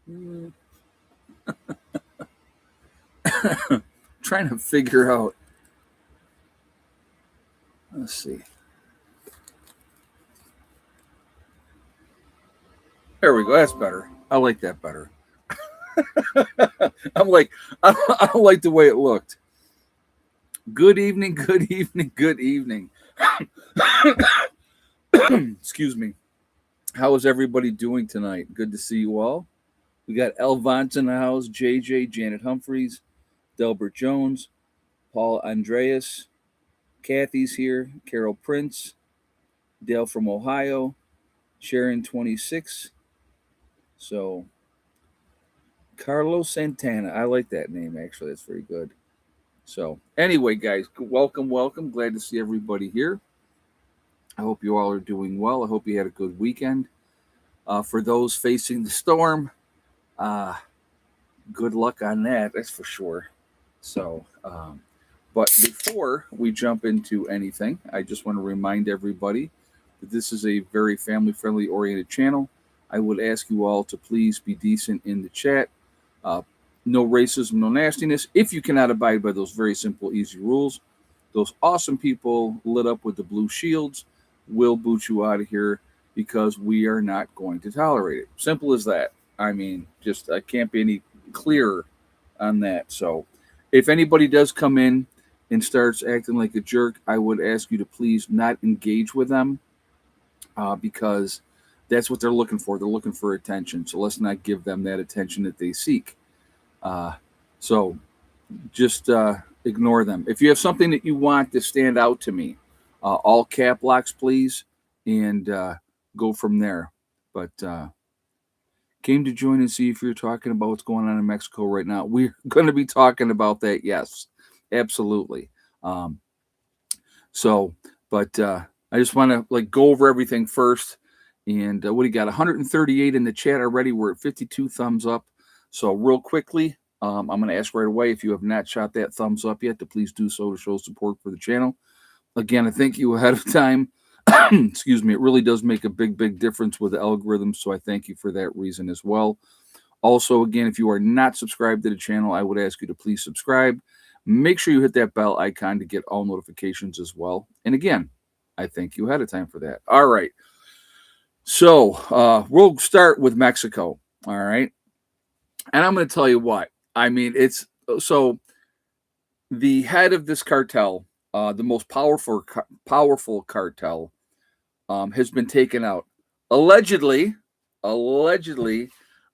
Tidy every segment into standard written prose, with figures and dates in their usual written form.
Mm. Trying to figure out. Let's see. There we go. That's better. I like that better. I'm like, I don't like the way it looked. Good evening, good evening, good evening. Excuse me. How is everybody doing tonight? Good to see you all. We got Elvont in the house, JJ, Janet Humphreys, Delbert Jones, Paul Andreas, Kathy's here, Carol Prince, Dale from Ohio, Sharon 26. So Carlos Santana. I like that name actually. That's very good. So anyway, guys, welcome, welcome. Glad to see everybody here. I hope you all are doing well. I hope you had a good weekend. For those facing the storm, uh, good luck on that. That's for sure. So, but before we jump into anything, I just want to remind everybody that this is a very family friendly oriented channel. I would ask you all to please be decent in the chat. Uh, no racism, no nastiness. If you cannot abide by those very simple, easy rules, those awesome people lit up with the blue shields will boot you out of here because we are not going to tolerate it. Simple as that. I mean, just I can't be any clearer on that. So, if anybody does come in and starts acting like a jerk, I would ask you to please not engage with them because that's what they're looking for. They're looking for attention. So let's not give them that attention that they seek. Uh, so just ignore them. If you have something that you want to stand out to me, all cap locks, please, and go from there. But came to join and see if you're talking about what's going on in Mexico right now. We're going to be talking about that. Yes, absolutely. Um, so, but I just want to like go over everything first. And what do you got? 138 in the chat already. We're at 52 thumbs up. So real quickly, I'm going to ask right away if you have not shot that thumbs up yet to please do so to show support for the channel. Again, I thank you ahead of time. Excuse me. It really does make a big, big difference with the algorithm. So I thank you for that reason as well. Also, again, if you are not subscribed to the channel, I would ask you to please subscribe. Make sure you hit that bell icon to get all notifications as well. And again, I thank you ahead of time for that. All right. So we'll start with Mexico. All right. And I'm going to tell you what. I mean, it's so the head of this cartel, the most powerful cartel, has been taken out allegedly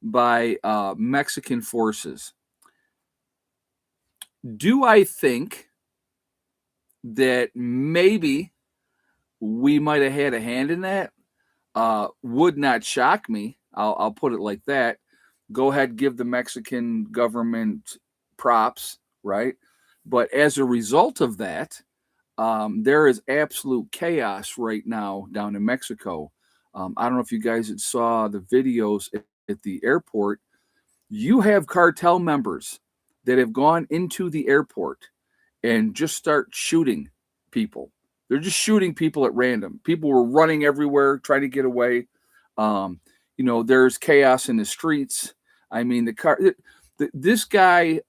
by Mexican forces. Do I think that maybe we might have had a hand in that? Would not shock me. I'll put it like that. Go ahead, give the Mexican government props, right? But as a result of that, there is absolute chaos right now down in Mexico. I don't know if you guys saw the videos at the airport. You have cartel members that have gone into the airport and just start shooting people. They're just shooting people at random. People were running everywhere trying to get away. Um, there's chaos in the streets. I mean, this guy,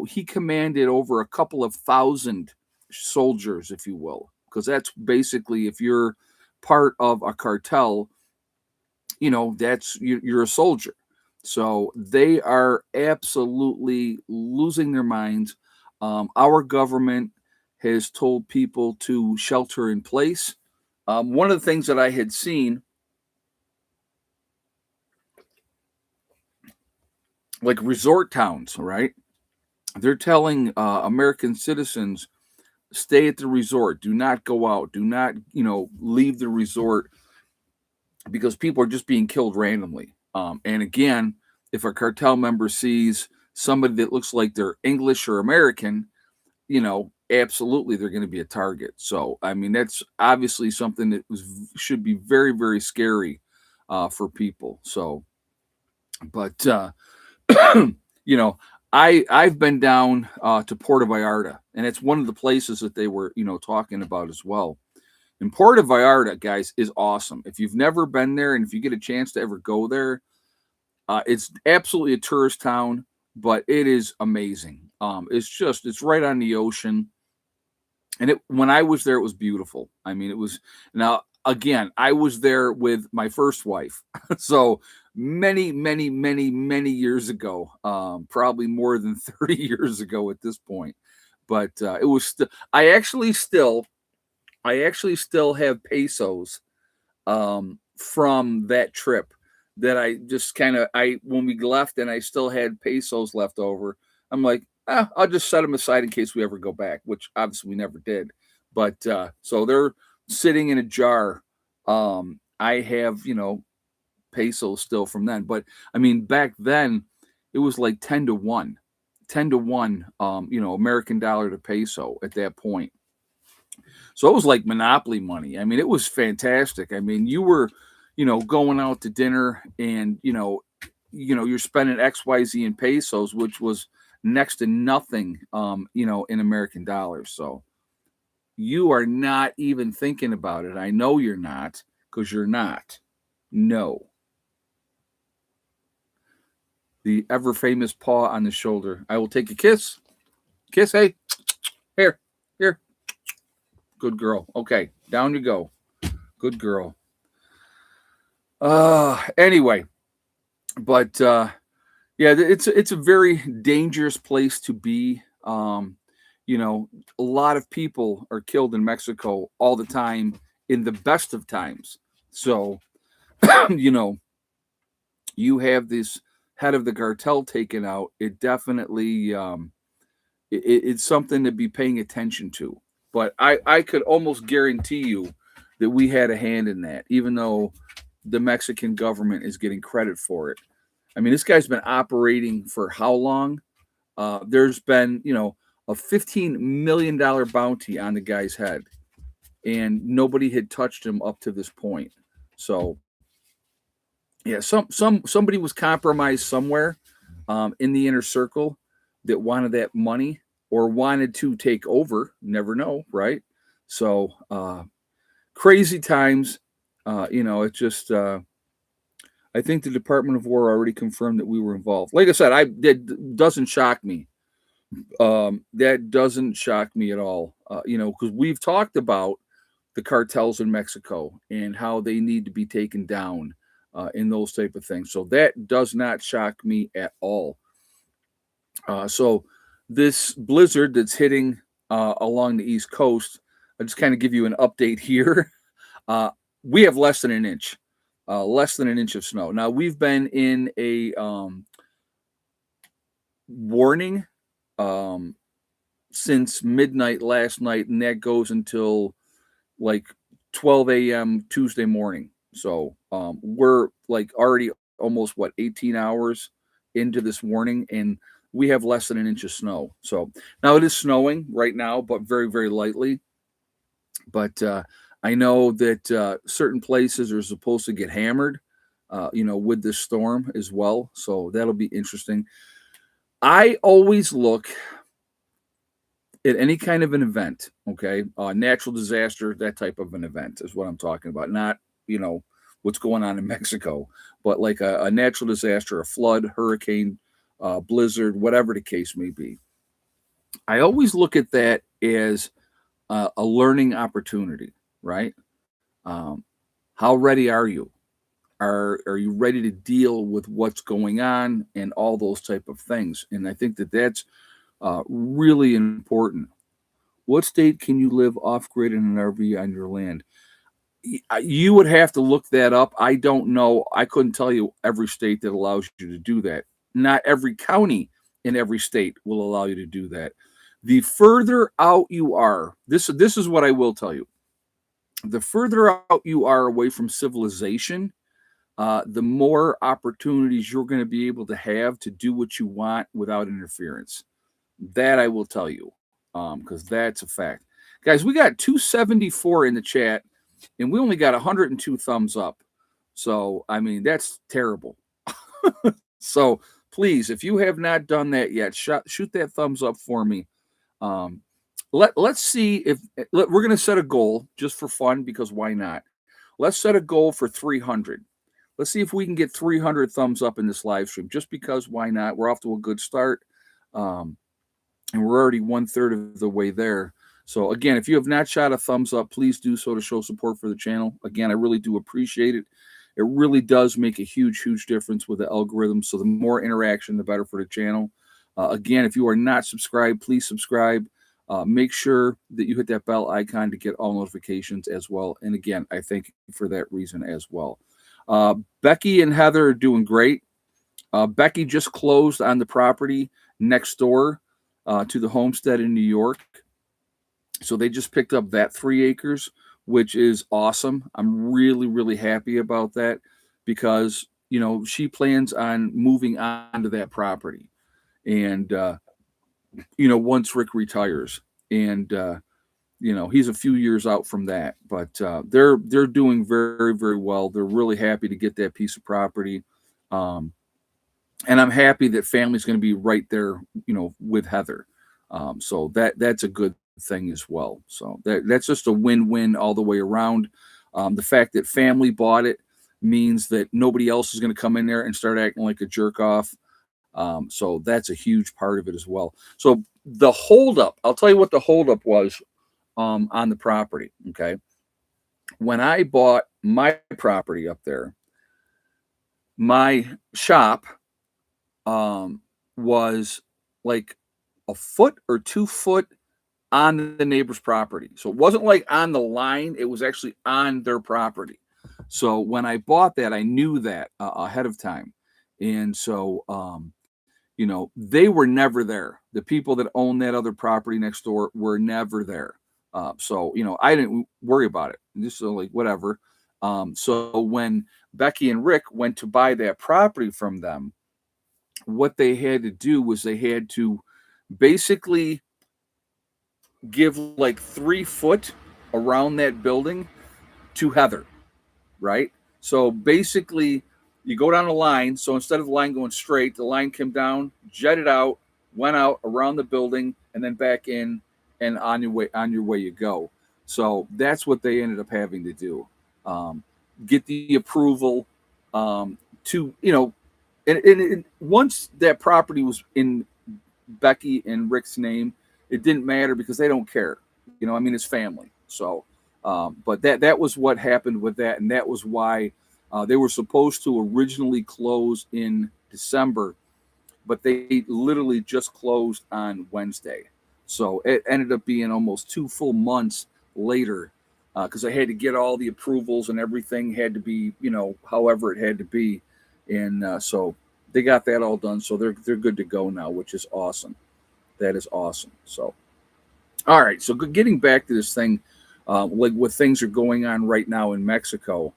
he commanded over a couple of thousand soldiers, if you will, because that's basically if you're part of a cartel, you're a soldier. So they are absolutely losing their minds. Our government has told people to shelter in place. One of the things that I had seen, like resort towns, right? They're telling American citizens stay at the resort, do not go out, do not, leave the resort because people are just being killed randomly. And again, if a cartel member sees somebody that looks like they're English or American, absolutely they're going to be a target. So, I mean, that's obviously something that should be very, very scary for people. So, but you know, I've been down to Puerto Vallarta, and it's one of the places that they were, talking about as well. And Puerto Vallarta, guys, is awesome. If you've never been there, and if you get a chance to ever go there, It's absolutely a tourist town, but it is amazing. It's right on the ocean, and when I was there, it was beautiful. I mean, it was now again, I was there with my first wife, so many, many, many, many years ago, probably more than 30 years ago at this point. But it was still, I actually still have pesos from that trip that I just kind of when we left and I still had pesos left over. I'm like, I'll just set them aside in case we ever go back, which obviously we never did. But so they're sitting in a jar. I have pesos still from then, but I mean back then it was like 10 to 1, 10 to 1. American dollar to peso at that point. So it was like Monopoly money. I mean, it was fantastic. I mean, you were, going out to dinner and, you're spending XYZ in pesos, which was next to nothing, in American dollars. So you are not even thinking about it. I know you're not, because you're not. No. The ever famous paw on the shoulder. I will take a kiss. Kiss, hey. Here. Good girl. Okay, down you go. Good girl. Anyway, but yeah, it's a very dangerous place to be. A lot of people are killed in Mexico all the time in the best of times. So, you have this head of the cartel taken out. It definitely it's something to be paying attention to. But I could almost guarantee you that we had a hand in that, even though the Mexican government is getting credit for it. I mean, this guy's been operating for how long? There's been, a $15 million bounty on the guy's head, and nobody had touched him up to this point. So, yeah, somebody was compromised somewhere in the inner circle that wanted that money or wanted to take over. Never know, right? So crazy times. It just I think the Department of War already confirmed that we were involved. Like I said, that doesn't shock me. That doesn't shock me at all. Because we've talked about the cartels in Mexico and how they need to be taken down in those type of things. So that does not shock me at all. So this blizzard that's hitting along the East Coast, I'll just kind of give you an update here. We have less than an inch of snow. Now, we've been in a warning since midnight last night, and that goes until like 12 a.m. Tuesday morning. So we're like already almost 18 hours into this warning, and we have less than an inch of snow. So now it is snowing right now, but very, very lightly. But I know that certain places are supposed to get hammered, with this storm as well. So that'll be interesting. I always look at any kind of an event, okay, natural disaster, that type of an event is what I'm talking about. Not, what's going on in Mexico, but like a natural disaster, a flood, hurricane, blizzard, whatever the case may be. I always look at that as a learning opportunity, right? How ready are you? Are you ready to deal with what's going on and all those type of things? And I think that's really important. What state can you live off grid in an RV on your land? You would have to look that up. I don't know. I couldn't tell you every state that allows you to do that. Not every county in every state will allow you to do that. The further out you are, this is what I will tell you. The further out you are away from civilization, the more opportunities you're going to be able to have to do what you want without interference. That I will tell you, because that's a fact. Guys, we got 274 in the chat, and we only got 102 thumbs up. So, I mean, that's terrible. So, please, if you have not done that yet, shoot that thumbs up for me. Let's see if we're going to set a goal just for fun, because why not? Let's set a goal for 300. Let's see if we can get 300 thumbs up in this live stream. Just because, why not? We're off to a good start, and we're already 1/3 of the way there. So again, if you have not shot a thumbs up, please do so to show support for the channel. Again, I really do appreciate it. It really does make a huge, huge difference with the algorithm. So the more interaction, the better for the channel. Again, if you are not subscribed, please subscribe. Make sure that you hit that bell icon to get all notifications as well. And again, I thank you for that reason as well. Becky and Heather are doing great. Becky just closed on the property next door to the homestead in New York. So they just picked up that 3 acres, which is awesome. I'm really, really happy about that because, you know, she plans on moving on to that property. And, you know, once Rick retires, and, you know, he's a few years out from that, but they're doing very, very well. They're really happy to get that piece of property. And I'm happy that family's going to be right there, you know, with Heather. So that's a good thing as well. So that's just a win-win all the way around. The fact that family bought it means that nobody else is going to come in there and start acting like a jerk off. So that's a huge part of it as well. So the holdup, I'll tell you what the holdup was on the property. Okay. When I bought my property up there, my shop was like a foot or 2 foot on the neighbor's property. So it wasn't like on the line, it was actually on their property. So when I bought that, I knew that ahead of time. And so, you know, they were never there. The people that own that other property next door were never there. So, you know, I didn't worry about it. Just like whatever. So when Becky and Rick went to buy that property from them, what they had to do was they had to basically give like 3 foot around that building to Heather, right? So basically, you go down the line. So instead of the line going straight, the line came down, jetted out, went out around the building, and then back in, and on your way you go. So that's what they ended up having to do. Get the approval to, you know, and once that property was in Becky and Rick's name, it didn't matter because they don't care. You know, I mean, it's family. So, but that was what happened with that, and that was why they were supposed to originally close in December, but they literally just closed on Wednesday. So it ended up being almost 2 full months later because I had to get all the approvals and everything had to be, you know, however it had to be. And so they got that all done. So they're good to go now, which is awesome. That is awesome. So, all right. So getting back to this thing, like what things are going on right now in Mexico,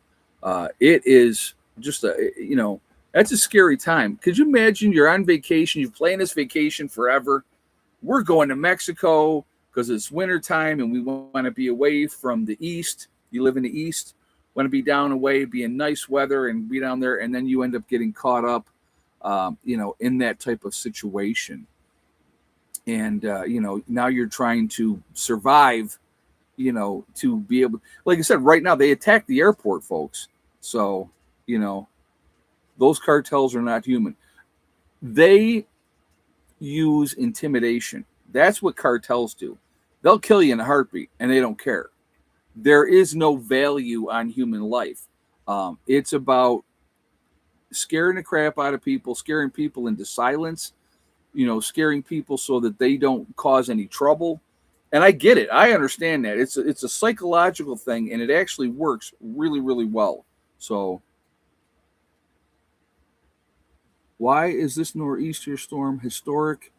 it is just you know, that's a scary time. Could you imagine you're on vacation, you've planned this vacation forever. We're going to Mexico because it's wintertime and we want to be away from the East. You live in the East, want to be down away, be in nice weather and be down there. And then you end up getting caught up, you know, in that type of situation. And, you know, now you're trying to survive, you know, to be able, like I said, right now they attacked the airport, folks. So, you know, those cartels are not human. They use intimidation. That's what cartels do. They'll kill you in a heartbeat and they don't care. There is no value on human life. It's about scaring the crap out of people, scaring people into silence, you know, scaring people so that they don't cause any trouble. And I get it. I understand that. It's a psychological thing, and it actually works really, really well. So why is this nor'easter storm historic?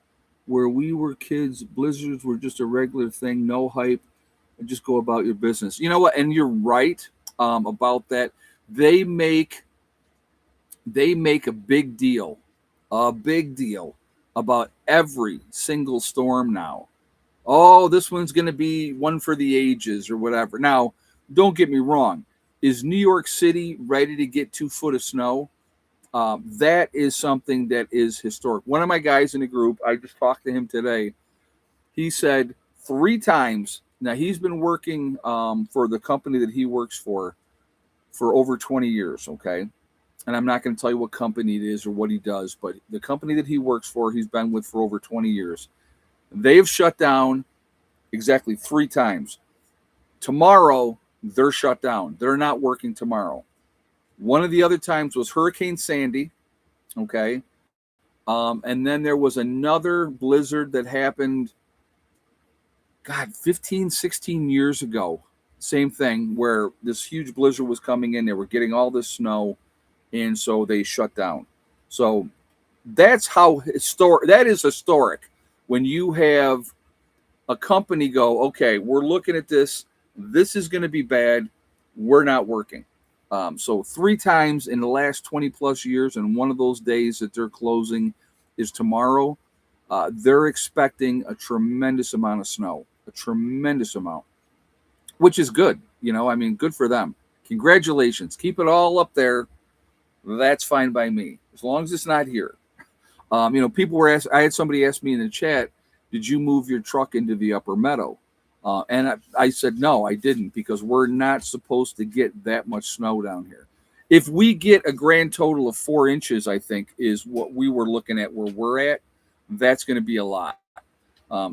Where we were kids, blizzards were just a regular thing, no hype, and just go about your business. You know what? And you're right about that. They make a big deal about every single storm now. Oh, this one's going to be one for the ages or whatever. Now, don't get me wrong. Is New York City ready to get 2 foot of snow? That is something that is historic. One of my guys in the group, I just talked to him today. He said 3 times. Now, he's been working for the company that he works for over 20 years, okay? and I'm not going to tell you what company it is or what he does, but the company that he works for, he's been with for over 20 years. They've shut down exactly 3 times. Tomorrow, they're shut down. They're not working tomorrow. One of the other times was Hurricane Sandy, okay? And then there was another blizzard that happened, God, 15, 16 years ago. Same thing where this huge blizzard was coming in. They were getting all this snow, and so they shut down. So that's how that is historic when you have a company go, okay, we're looking at this. This is going to be bad. We're not working. So 3 times in the last 20 plus years, and one of those days that they're closing is tomorrow. They're expecting a tremendous amount of snow, a tremendous amount, which is good. I mean, good for them. Congratulations. Keep it all up there. That's fine by me, as long as it's not here. People were asked. I had somebody ask me in the chat, "Did you move your truck into the upper meadow?" And I said, no, I didn't, because we're not supposed to get that much snow down here. If we get a grand total of 4 inches, I think is what we were looking at where we're at, that's going to be a lot.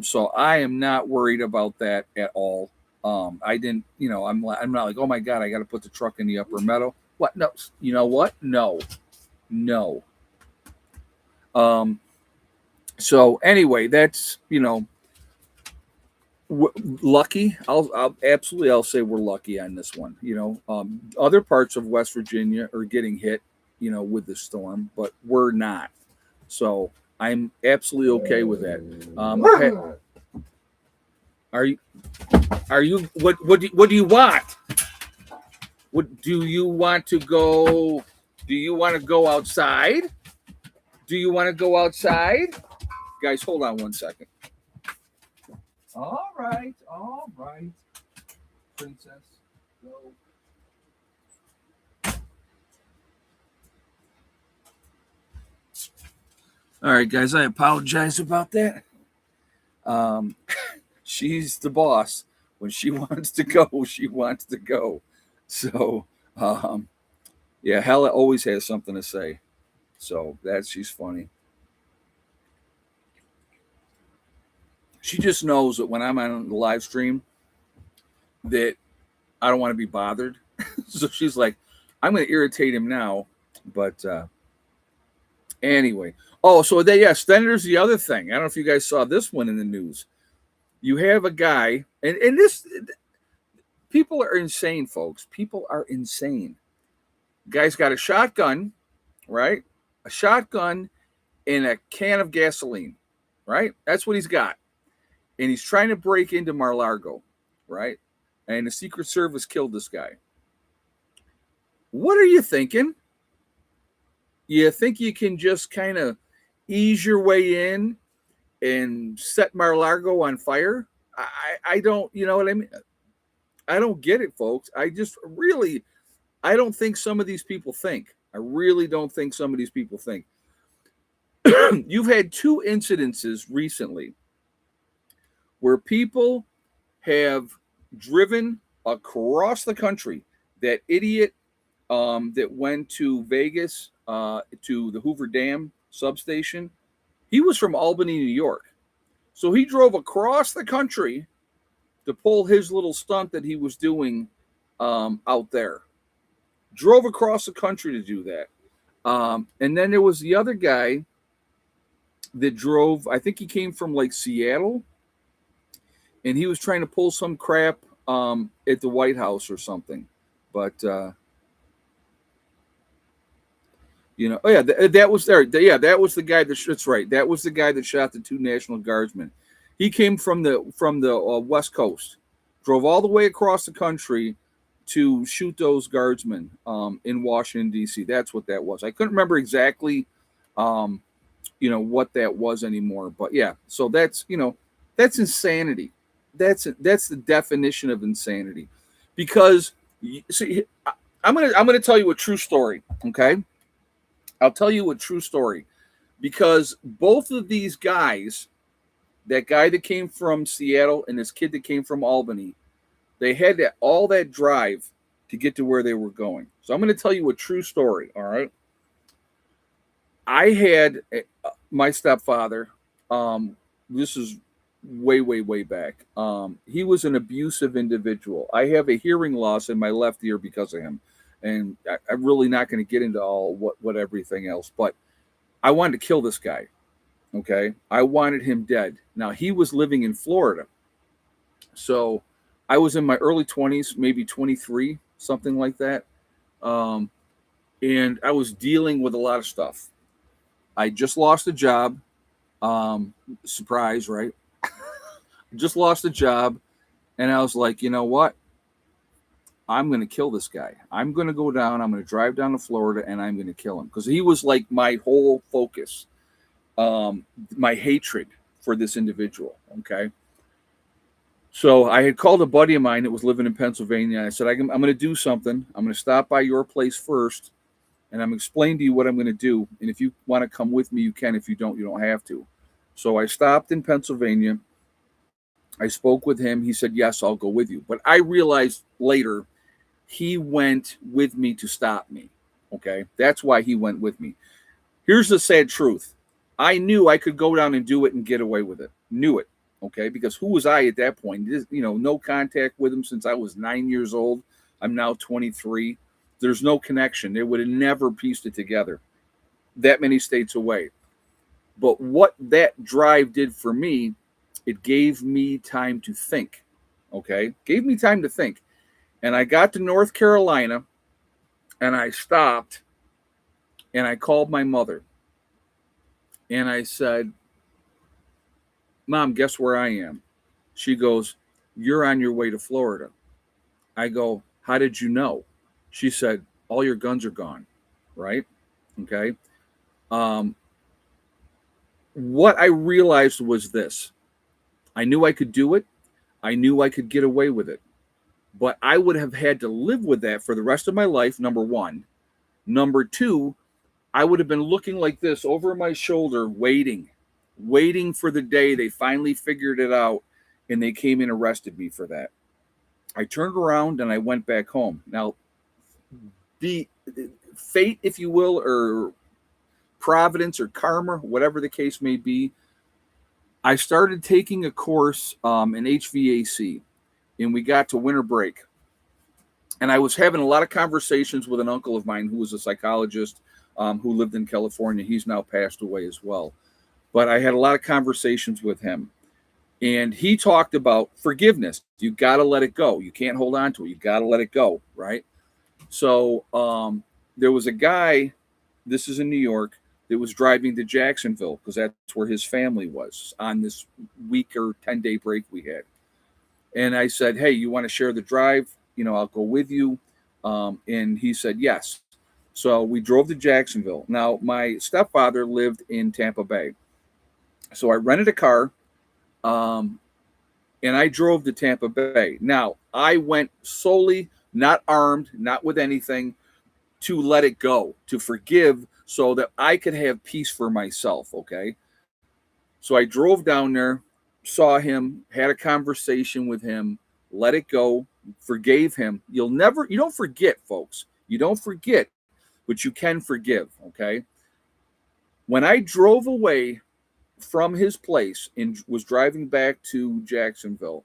So I am not worried about that at all. I didn't, I'm not like, oh my God, I got to put the truck in the upper meadow. What? No, you know what? No. So anyway, that's, lucky. I'll absolutely, I'll say we're lucky on this one. Other parts of West Virginia are getting hit, with the storm, but we're not. So I'm absolutely okay with that. Are you what do you want? What do you want to go? Do you want to go outside? Do you want to go outside? Guys, hold on one second. All right. Princess, go. All right, guys, I apologize about that. She's the boss. When she wants to go, she wants to go. So, yeah, Hella always has something to say. So she's funny. She just knows that when I'm on the live stream that I don't want to be bothered. So she's like, I'm going to irritate him now. But anyway. Oh, so yes, then there's the other thing. I don't know if you guys saw this one in the news. You have a guy, and this, people are insane, folks. People are insane. Guy's got a shotgun, right? A shotgun and a can of gasoline, right? That's what he's got. And he's trying to break into Mar-a-Lago, right? And the Secret Service killed this guy. What are you thinking? You think you can just kind of ease your way in and set Mar-a-Lago on fire? I don't, you know what I mean? I don't get it, folks. I don't think some of these people think. I really don't think some of these people think. You've had 2 incidences recently where people have driven across the country. That idiot that went to Vegas to the Hoover Dam substation, he was from Albany, New York. So he drove across the country to pull his little stunt that he was doing out there. Drove across the country to do that. And then there was the other guy that drove, I think he came from like Seattle, and he was trying to pull some crap at the White House or something. But, oh yeah, that was there. Yeah, that was the guy that's right. That was the guy that shot the 2 National Guardsmen. He came from the West Coast, drove all the way across the country to shoot those guardsmen in Washington, D.C. That's what that was. I couldn't remember exactly, what that was anymore. But yeah, so that's insanity. That's the definition of insanity. Because see, I'm gonna tell you a true story. Okay, I'll tell you a true story, because both of these guys, that guy that came from Seattle and this kid that came from Albany, they had all that drive to get to where they were going. So I'm going to tell you a true story, all right? I had my stepfather. This is way, way, way back. He was an abusive individual. I have a hearing loss in my left ear because of him, and I'm really not going to get into all what everything else. But I wanted to kill this guy. Okay, I wanted him dead. Now he was living in Florida, so I was in my early 20s, maybe 23, something like that. Um, and I was dealing with a lot of stuff. I just lost a job. Surprise, right? Just lost a job, and I was like, you know what? I'm going to kill this guy. I'm going to go down. I'm going to drive down to Florida, and I'm going to kill him because he was like my whole focus, my hatred for this individual. Okay. So I had called a buddy of mine that was living in Pennsylvania. I said, I'm going to do something. I'm going to stop by your place first, and I'm going to explain to you what I'm going to do. And if you want to come with me, you can. If you don't have to. So I stopped in Pennsylvania. I spoke with him. He said, yes, I'll go with you. But I realized later he went with me to stop me. Okay. That's why he went with me. Here's the sad truth. I knew I could go down and do it and get away with it. Knew it. Okay. Because who was I at that point? No contact with him since I was 9 years old. I'm now 23. There's no connection. They would have never pieced it together that many states away. But what that drive did for me, it gave me time to think. Okay. Gave me time to think. And I got to North Carolina and I stopped and I called my mother and I said, Mom, guess where I am? She goes, you're on your way to Florida. I go, how did you know? She said, all your guns are gone. Right. Okay. What I realized was this. I knew I could do it. I knew I could get away with it. But I would have had to live with that for the rest of my life, number one. Number two, I would have been looking like this over my shoulder, waiting for the day they finally figured it out and they came and arrested me for that. I turned around and I went back home. Now, the fate, if you will, or providence or karma, whatever the case may be, I started taking a course in HVAC, and we got to winter break. And I was having a lot of conversations with an uncle of mine who was a psychologist who lived in California. He's now passed away as well. But I had a lot of conversations with him. And he talked about forgiveness. You got to let it go. You can't hold on to it. You got to let it go, right? So there was a guy, this is in New York, that was driving to Jacksonville because that's where his family was on this week or 10-day break we had. And I said, hey, you want to share the drive? I'll go with you. And he said, yes. So we drove to Jacksonville. Now, my stepfather lived in Tampa Bay. So I rented a car and I drove to Tampa Bay. Now, I went solely, not armed, not with anything, to let it go, to forgive so that I could have peace for myself, okay? So I drove down there, saw him, had a conversation with him, let it go, forgave him. You don't forget, folks. You don't forget, but you can forgive, okay? When I drove away from his place and was driving back to Jacksonville,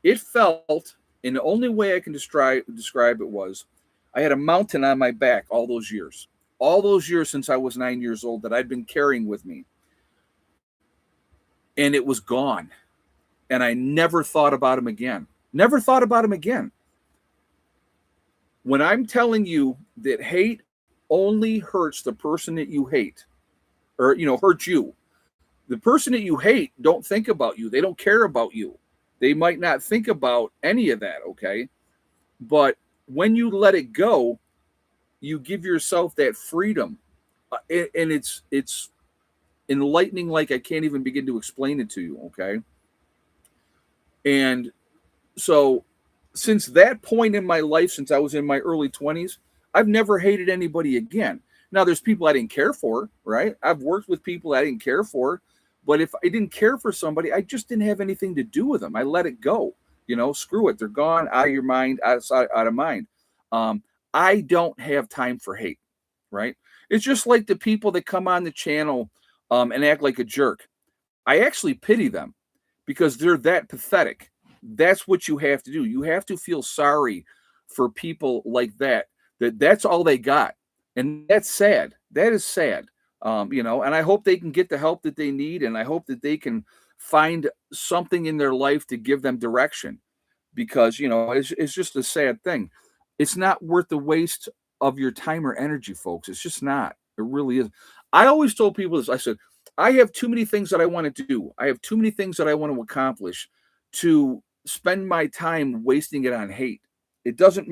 it felt, and the only way I can describe it was, I had a mountain on my back all those years since I was 9 years old that I'd been carrying with me. And it was gone. And I never thought about him again. Never thought about him again. When I'm telling you that hate only hurts the person that you hate, or, hurts you. The person that you hate don't think about you. They don't care about you. They might not think about any of that, okay? But when you let it go, you give yourself that freedom. And it's enlightening, like I can't even begin to explain it to you, okay? And so since that point in my life, since I was in my early 20s, I've never hated anybody again. Now, there's people I didn't care for, right? I've worked with people I didn't care for. But if I didn't care for somebody, I just didn't have anything to do with them. I let it go. Screw it. They're gone, out of your mind, out of mind. I don't have time for hate, right? It's just like the people that come on the channel and act like a jerk. I actually pity them because they're that pathetic. That's what you have to do. You have to feel sorry for people like that. That's all they got, and that's sad. That is sad. And I hope they can get the help that they need, and I hope that they can find something in their life to give them direction. Because it's just a sad thing. It's not worth the waste of your time or energy, folks. It's just not. It really is. I always told people this. I said, I have too many things that I want to do. I have too many things that I want to accomplish to spend my time wasting it on hate. It doesn't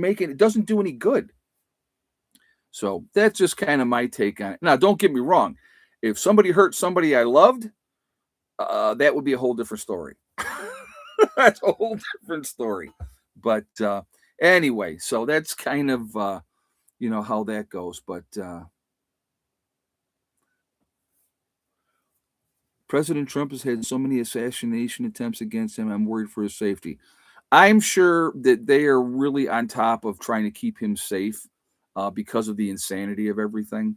do any good. So that's just kind of my take on it. Now, don't get me wrong. If somebody hurt somebody I loved, that would be a whole different story. That's a whole different story. But anyway, so that's kind of how that goes. But President Trump has had so many assassination attempts against him. I'm worried for his safety. I'm sure that they are really on top of trying to keep him safe because of the insanity of everything.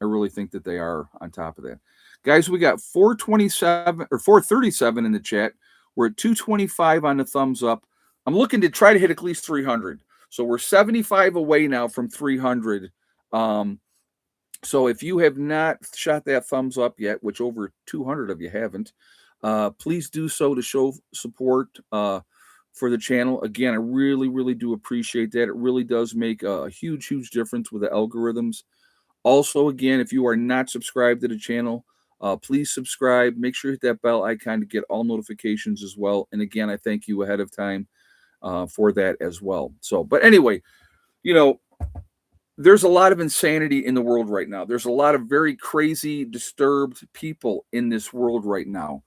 I really think that they are on top of that. Guys, we got 427 or 437 in the chat. We're at 225 on the thumbs up. I'm looking to try to hit at least 300. So we're 75 away now from 300. So if you have not shot that thumbs up yet, which over 200 of you haven't, please do so to show support for the channel. Again, I really, really do appreciate that. It really does make a huge, huge difference with the algorithms. Also, again, if you are not subscribed to the channel, please subscribe. Make sure you hit that bell icon to get all notifications as well. And again, I thank you ahead of time for that as well. So, but anyway, there's a lot of insanity in the world right now. There's a lot of very crazy, disturbed people in this world right now.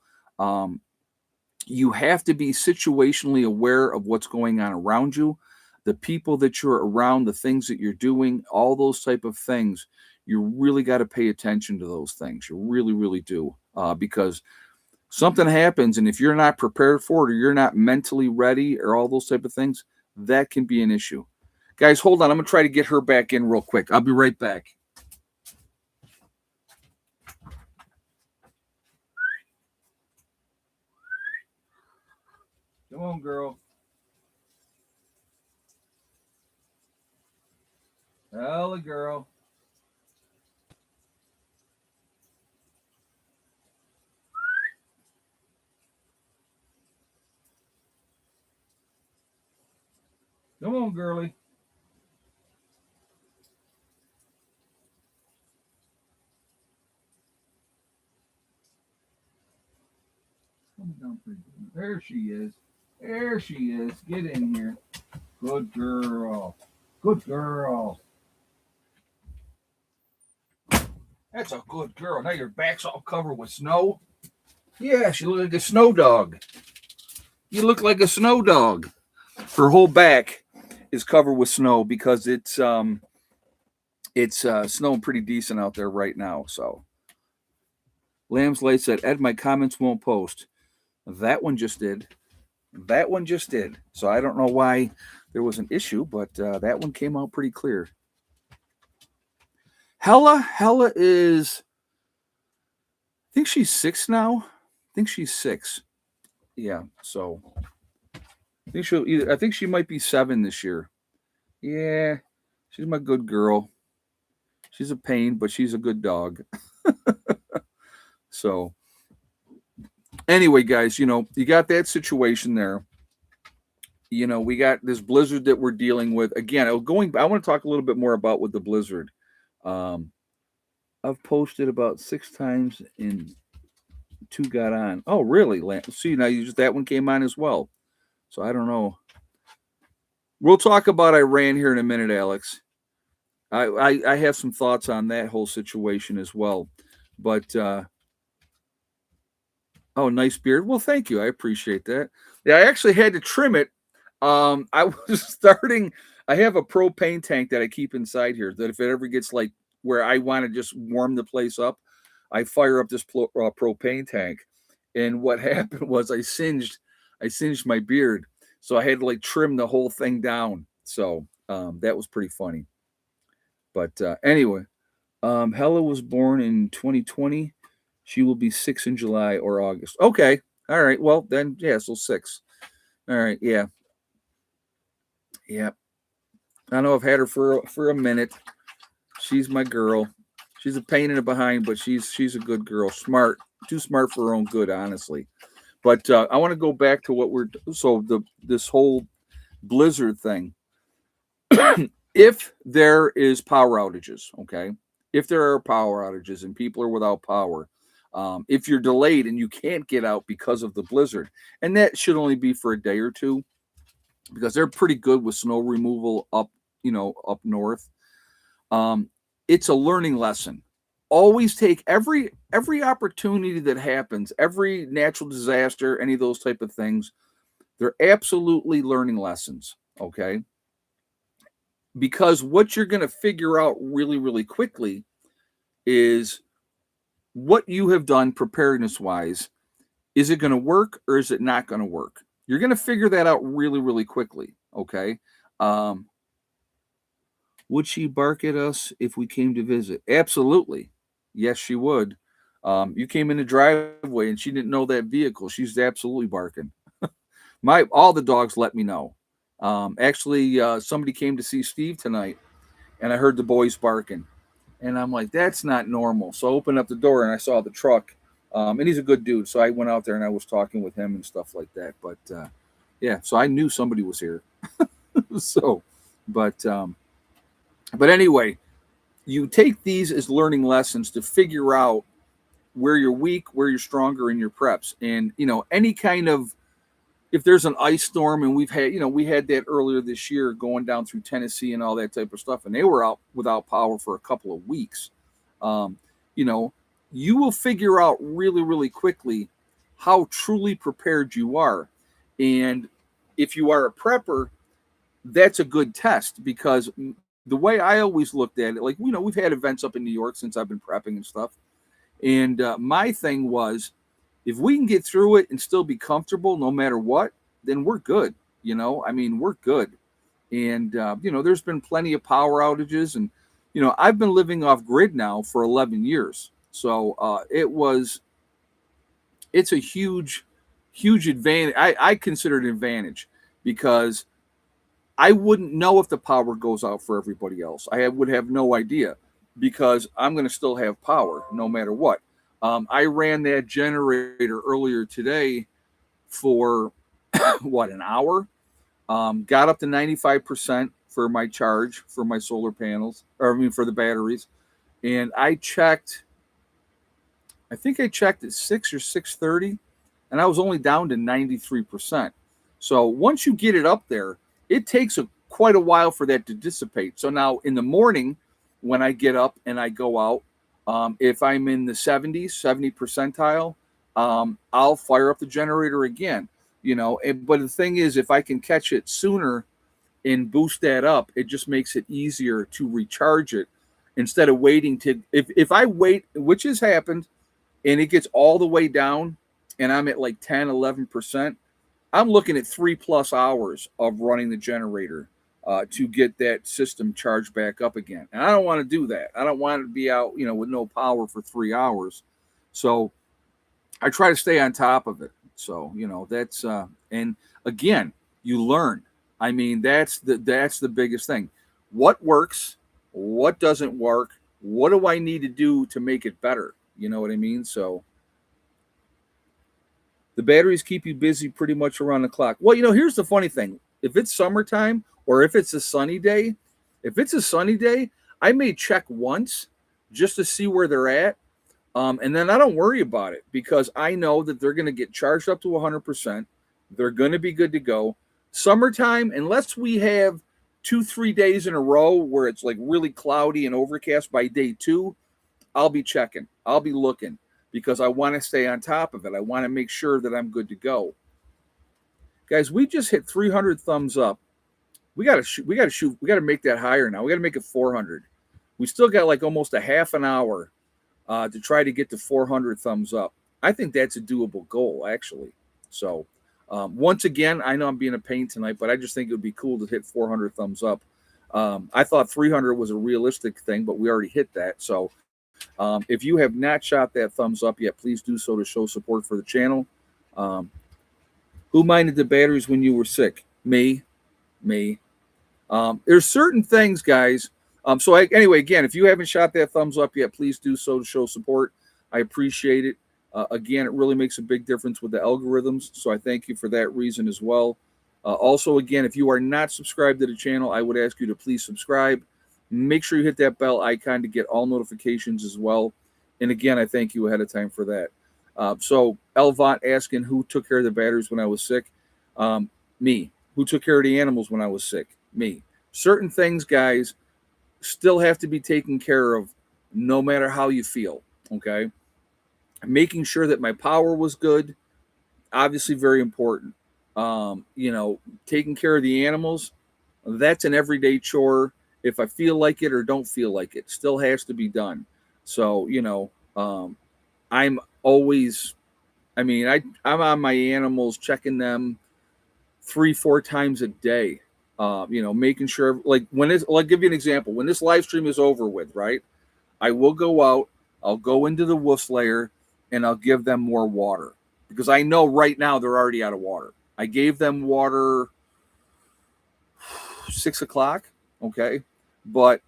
You have to be situationally aware of what's going on around you, the people that you're around, the things that you're doing, all those type of things. You really got to pay attention to those things. You really, really do. Because something happens, and if you're not prepared for it or you're not mentally ready or all those type of things, that can be an issue. Guys, hold on. I'm going to try to get her back in real quick. I'll be right back. Come on, girl. Hello, girl. Come on, girlie. There she is. There she is. Get in here. Good girl. Good girl. That's a good girl. Now your back's all covered with snow. Yeah, she looks like a snow dog. You look like a snow dog. Her whole back is covered with snow because it's snowing pretty decent out there right now. So Lamb's Light said, Ed, my comments won't post. That one just did. That one just did. So I don't know why there was an issue, but that one came out pretty clear. Hella is, I think she's 6 now. I think she's 6. Yeah, so I think she might be 7 this year. Yeah, she's my good girl. She's a pain, but she's a good dog. So anyway, guys, you got that situation there. We got this blizzard that we're dealing with. Again, I want to talk a little bit more about with the blizzard. I've posted about 6 times and 2 got on. Oh, really? See, now that one came on as well. So I don't know. We'll talk about Iran here in a minute, Alex. I have some thoughts on that whole situation as well. But oh, nice beard. Well, thank you. I appreciate that. Yeah, I actually had to trim it. I was I have a propane tank that I keep inside here that if it ever gets like where I want to just warm the place up, I fire up this propane tank. And what happened was I singed my beard. So I had to like trim the whole thing down. So that was pretty funny. But anyway, Hella was born in 2020. She will be 6 in July or August. Okay. All right. Well, then, yeah, so 6. All right. Yeah. Yeah. I know I've had her for a minute. She's my girl. She's a pain in the behind, but she's a good girl. Smart. Too smart for her own good, honestly. But I want to go back to what we're so the this whole blizzard thing. If there is power outages, okay, if there are power outages and people are without power, if you're delayed and you can't get out because of the blizzard, and that should only be for a day or two, because they're pretty good with snow removal up, up north. Um, it's a learning lesson. Always take every opportunity that happens, every natural disaster, any of those type of things. They're absolutely learning lessons. Okay, because what you're going to figure out really, really quickly is what you have done preparedness wise. Is it going to work or is it not going to work? You're going to figure that out really, really quickly. Okay. Um, would she bark at us if we came to visit? Absolutely. Yes, she would. You came in the driveway and she didn't know that vehicle. She's absolutely barking. My all the dogs let me know. Actually, somebody came to see Steve tonight, and I heard the boys barking. And I'm like, that's not normal. So I opened up the door and I saw the truck. And he's a good dude. So I went out there and I was talking with him and stuff like that. But yeah, so I knew somebody was here. so, but but anyway, you take these as learning lessons to figure out where you're weak, where you're stronger in your preps, and any kind of if there's an ice storm, and we had that earlier this year going down through Tennessee and all that type of stuff, and they were out without power for a couple of weeks. Um, you know, you will figure out really, really quickly how truly prepared you are. And if you are a prepper, that's a good test because the way I always looked at it, like, we've had events up in New York since I've been prepping and stuff. And my thing was, if we can get through it and still be comfortable no matter what, then we're good. I mean, we're good. And, there's been plenty of power outages. And, I've been living off grid now for 11 years. So it's a huge, huge advantage. I consider it an advantage because I wouldn't know if the power goes out for everybody else. I would have no idea because I'm going to still have power no matter what. I ran that generator earlier today for an hour. Got up to 95% for my charge for my solar panels, or I mean for the batteries, and I think I checked at 6 or 6:30, and I was only down to 93%. So once you get it up there, it takes quite a while for that to dissipate. So now in the morning, when I get up and I go out, if I'm in the 70 percentile, I'll fire up the generator again. But the thing is, if I can catch it sooner and boost that up, it just makes it easier to recharge it instead of waiting to. If I wait, which has happened, and it gets all the way down and I'm at like 10, 11%, I'm looking at 3+ hours of running the generator to get that system charged back up again. And I don't want to do that. I don't want to be out, with no power for 3 hours. So I try to stay on top of it. So, that's, and again, you learn. I mean, that's the biggest thing. What works? What doesn't work? What do I need to do to make it better? You know what I mean? So the batteries keep you busy pretty much around the clock. Well, here's the funny thing. If it's summertime or if it's a sunny day, I may check once just to see where they're at. And then I don't worry about it because I know that they're going to get charged up to 100%. They're going to be good to go. Summertime, unless we have 2-3 days in a row where it's like really cloudy and overcast by day 2, I'll be checking. I'll be looking because I want to stay on top of it. I want to make sure that I'm good to go. Guys, we just hit 300 thumbs up. We got to make that higher now. We got to make it 400. We still got like almost a half an hour to try to get to 400 thumbs up. I think that's a doable goal, actually. So, once again, I know I'm being a pain tonight, but I just think it would be cool to hit 400 thumbs up. I thought 300 was a realistic thing, but we already hit that. So if you have not shot that thumbs up yet, please do so to show support for the channel. Who minded the batteries when you were sick? Me. There's certain things, guys. Anyway, again, if you haven't shot that thumbs up yet, please do so to show support. I appreciate it. Again, it really makes a big difference with the algorithms, so I thank you for that reason as well. Also, again, if you are not subscribed to the channel, I would ask you to please subscribe. Make sure you hit that bell icon to get all notifications as well. And again, I thank you ahead of time for that. So Elvont asking who took care of the batteries when I was sick. Me. Who took care of the animals when I was sick? Me. Certain things, guys, still have to be taken care of no matter how you feel, okay? Making sure that my power was good, obviously very important. Taking care of the animals, that's an everyday chore. If I feel like it or don't feel like it, still has to be done. So, I'm always, I'm on my animals, checking them 3-4 times a day. Making sure, like I'll give you an example. When this live stream is over with, right? I will go out, I'll go into the wolf's lair, and I'll give them more water because I know right now they're already out of water. I gave them water 6 o'clock, okay? But,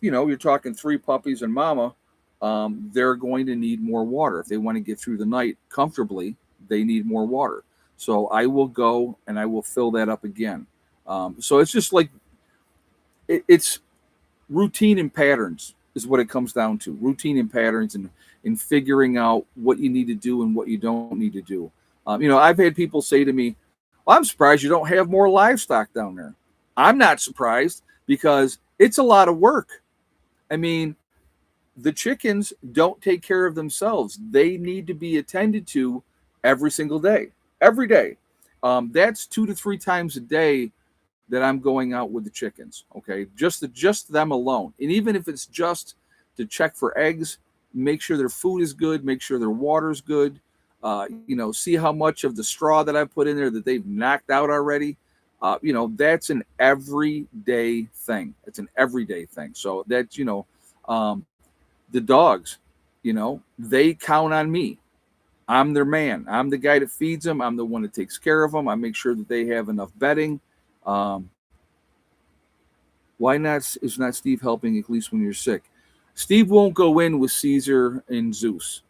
you're talking 3 puppies and mama. They're going to need more water. If they want to get through the night comfortably, they need more water. So I will go and I will fill that up again. So it's just like, it's routine and patterns is what it comes down to. Routine and patterns and figuring out what you need to do and what you don't need to do. I've had people say to me, well, I'm surprised you don't have more livestock down there. I'm not surprised because it's a lot of work. The chickens don't take care of themselves. They need to be attended to every single day, every day. That's 2 to 3 times a day that I'm going out with the chickens. Okay, just them alone, and even if it's just to check for eggs, make sure their food is good, make sure their water's good. See how much of the straw that I put in there that they've knocked out already. That's an everyday thing. It's an everyday thing. So that's the dogs, they count on me. I'm their man. I'm the guy that feeds them. I'm the one that takes care of them. I make sure that they have enough bedding. Why not is not Steve helping at least when you're sick? Steve won't go in with Caesar and Zeus.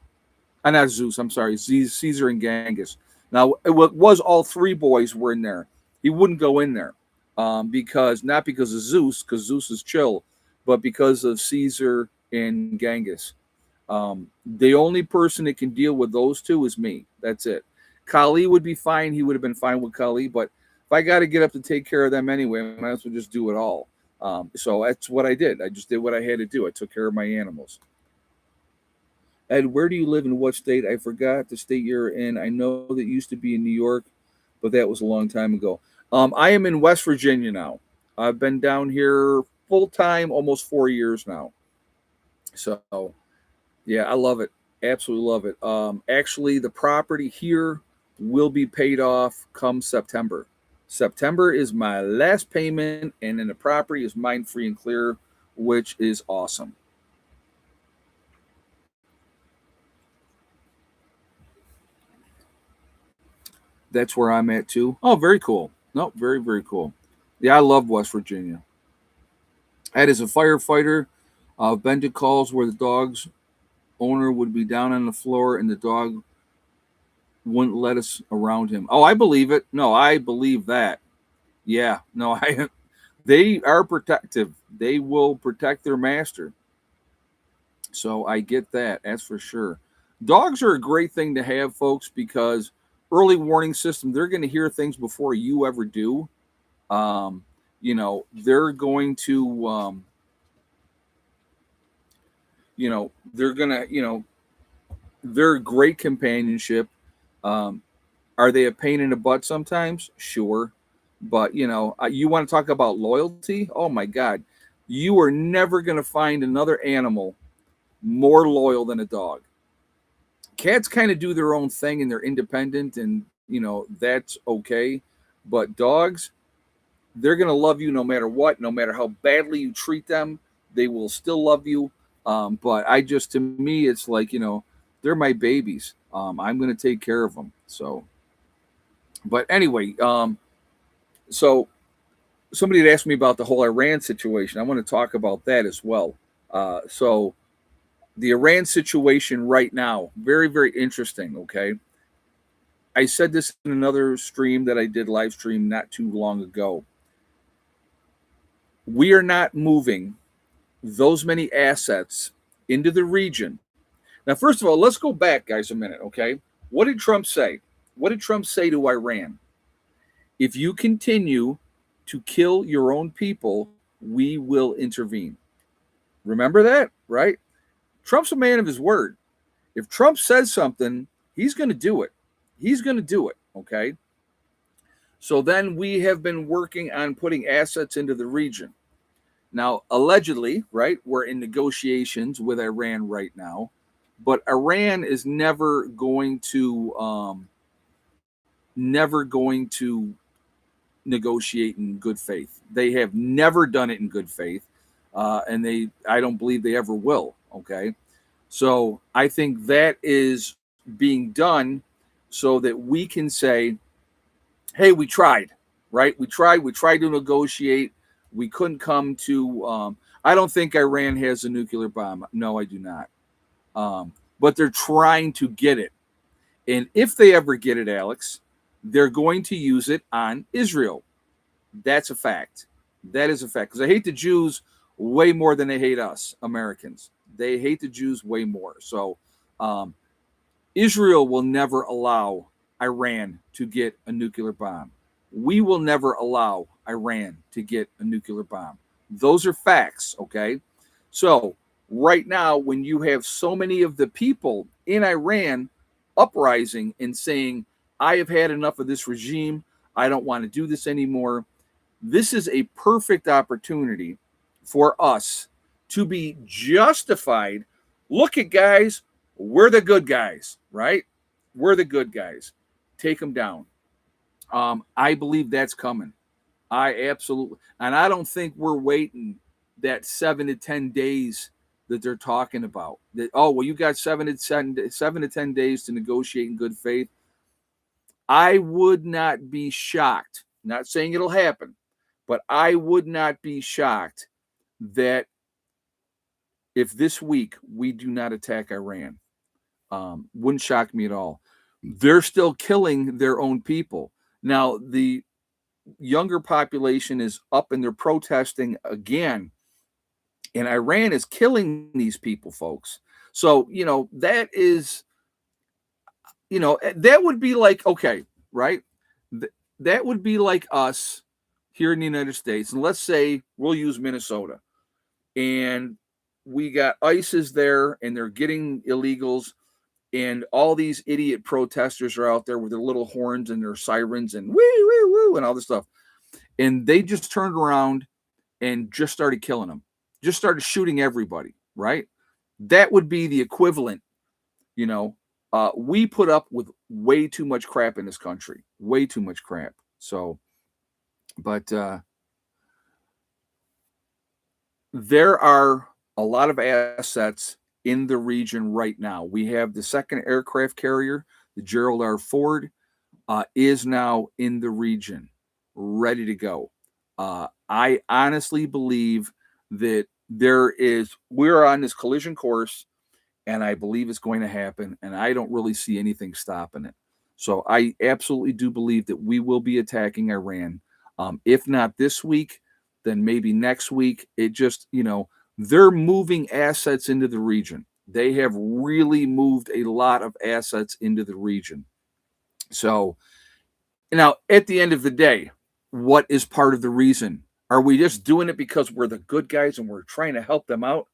Not Zeus, I'm sorry, Caesar and Genghis. Now, it was all 3 boys were in there. He wouldn't go in there not because of Zeus, because Zeus is chill, but because of Caesar and Genghis. The only person that can deal with those 2 is me. That's it. Kali would be fine. He would have been fine with Kali, but if I got to get up to take care of them anyway, I might as well just do it all. So that's what I did. I just did what I had to do. I took care of my animals. Ed, where do you live in what state? I forgot the state you're in. I know that used to be in New York, but that was a long time ago. I am in West Virginia now. I've been down here full time almost 4 years now. So, yeah, I love it. Absolutely love it. Actually, the property here will be paid off come September. September is my last payment, and then the property is mine free and clear, which is awesome. That's where I'm at too. Oh, very cool. No, very, very cool. Yeah, I love West Virginia. Ed, as a firefighter, I've been to calls where the dog's owner would be down on the floor and the dog wouldn't let us around him. Oh, I believe it. No, I believe that. Yeah, no, they are protective. They will protect their master. So I get that. That's for sure. Dogs are a great thing to have, folks, because early warning system, they're going to hear things before you ever do. They're going to, they're going to, they're great companionship. Are they a pain in the butt sometimes? Sure. But, you want to talk about loyalty? Oh, my God. You are never going to find another animal more loyal than a dog. Cats kind of do their own thing and they're independent and, that's okay. But dogs, they're going to love you no matter what, no matter how badly you treat them. They will still love you. But I just, to me, it's like, they're my babies. I'm going to take care of them. So, but anyway, so somebody had asked me about the whole Iran situation. I want to talk about that as well. So the Iran situation right now, very, very interesting. Okay. I said this in another stream that I did live stream not too long ago. We are not moving those many assets into the region. Now, first of all, let's go back, guys, a minute. Okay. What did Trump say? What did Trump say to Iran? If you continue to kill your own people, we will intervene. Remember that, right? Trump's a man of his word. If Trump says something, he's going to do it. He's going to do it, okay? So then we have been working on putting assets into the region. Now, allegedly, right, we're in negotiations with Iran right now, but Iran is never going to negotiate in good faith. They have never done it in good faith, and I don't believe they ever will. Okay, so I think that is being done so that we can say, "Hey, we tried, right? We tried. We tried to negotiate. We couldn't come to." I don't think Iran has a nuclear bomb. No, I do not. But they're trying to get it, and if they ever get it, Alex, they're going to use it on Israel. That's a fact. That is a fact. Because I hate the Jews way more than they hate us, Americans. They hate the Jews way more. So Israel will never allow Iran to get a nuclear bomb. We will never allow Iran to get a nuclear bomb. Those are facts, okay? So right now, when you have so many of the people in Iran uprising and saying, I have had enough of this regime, I don't want to do this anymore, this is a perfect opportunity for us to be justified. Look at guys, we're the good guys, right? We're the good guys. Take them down. I believe that's coming. I absolutely, and I don't think we're waiting that 7 to 10 days that they're talking about. That, oh, well, you got 7 to 10 days to negotiate in good faith. I would not be shocked. Not saying it'll happen, but I would not be shocked that if this week we do not attack Iran. Wouldn't shock me at all. They're still killing their own people. Now, the younger population is up and they're protesting again. And Iran is killing these people, folks. So, that is, that would be like, okay, right? That would be like us here in the United States. And let's say we'll use Minnesota. And we got ISIS there and they're getting illegals. And all these idiot protesters are out there with their little horns and their sirens and woo, woo, woo, and all this stuff. And they just turned around and just started killing them, just started shooting everybody, right? That would be the equivalent. We put up with way too much crap in this country, way too much crap. So, but there are a lot of assets in the region right now. We have the second aircraft carrier, the Gerald R. Ford, is now in the region, ready to go. I honestly believe that we're on this collision course, and I believe it's going to happen, and I don't really see anything stopping it. So I absolutely do believe that we will be attacking Iran. If not this week, then maybe next week. It just, they're moving assets into the region. They have really moved a lot of assets into the region. So now, at the end of the day, what is part of the reason? Are we just doing it because we're the good guys and we're trying to help them out?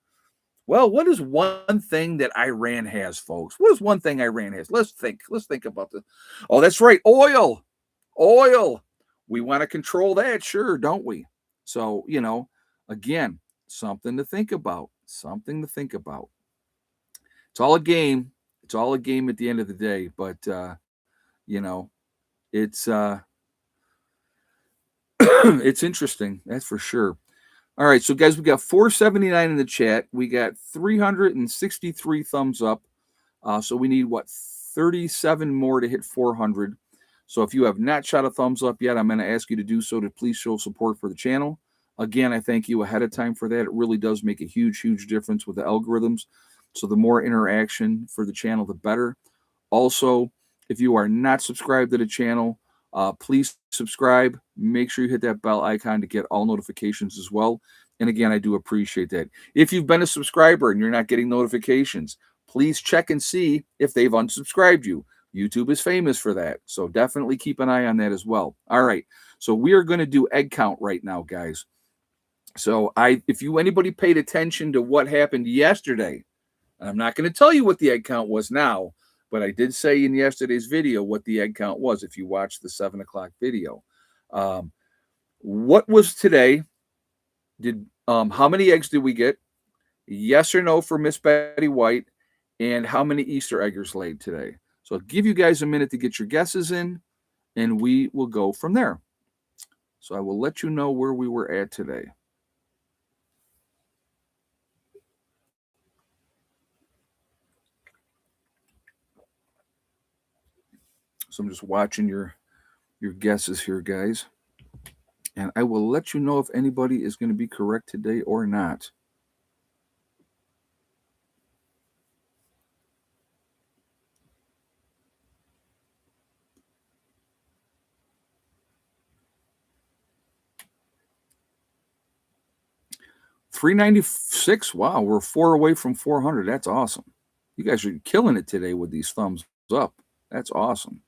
Well, what is one thing that Iran has, folks? What is one thing Iran has? Let's think. Let's think about this. Oh, that's right. Oil. Oil. We want to control that, sure, don't we? So, again, something to think about. Something to think about. It's all a game. It's all a game at the end of the day. But, it's It's interesting, that's for sure. All right, so guys, we got 479 in the chat. We got 363 thumbs up. So we need what, 37 more to hit 400. So if you have not shot a thumbs up yet, I'm going to ask you to do so to please show support for the channel. Again, I thank you ahead of time for that. It really does make a huge, huge difference with the algorithms. So the more interaction for the channel, the better. Also, if you are not subscribed to the channel, please subscribe. Make sure you hit that bell icon to get all notifications as well. And again, I do appreciate that. If you've been a subscriber and you're not getting notifications, please check and see if they've unsubscribed you. YouTube is famous for that. So definitely keep an eye on that as well. All right. So we are going to do egg count right now, guys. So if anybody paid attention to what happened yesterday, and I'm not going to tell you what the egg count was now, but I did say in yesterday's video what the egg count was if you watched the 7 o'clock video. What was today? How many eggs did we get? Yes or no for Miss Betty White, and how many Easter eggers laid today? So I'll give you guys a minute to get your guesses in, and we will go from there. So I will let you know where we were at today. So I'm just watching your guesses here, guys. And I will let you know if anybody is going to be correct today or not. $396. Wow, we're 4 away from 400. That's awesome. You guys are killing it today with these thumbs up. That's awesome.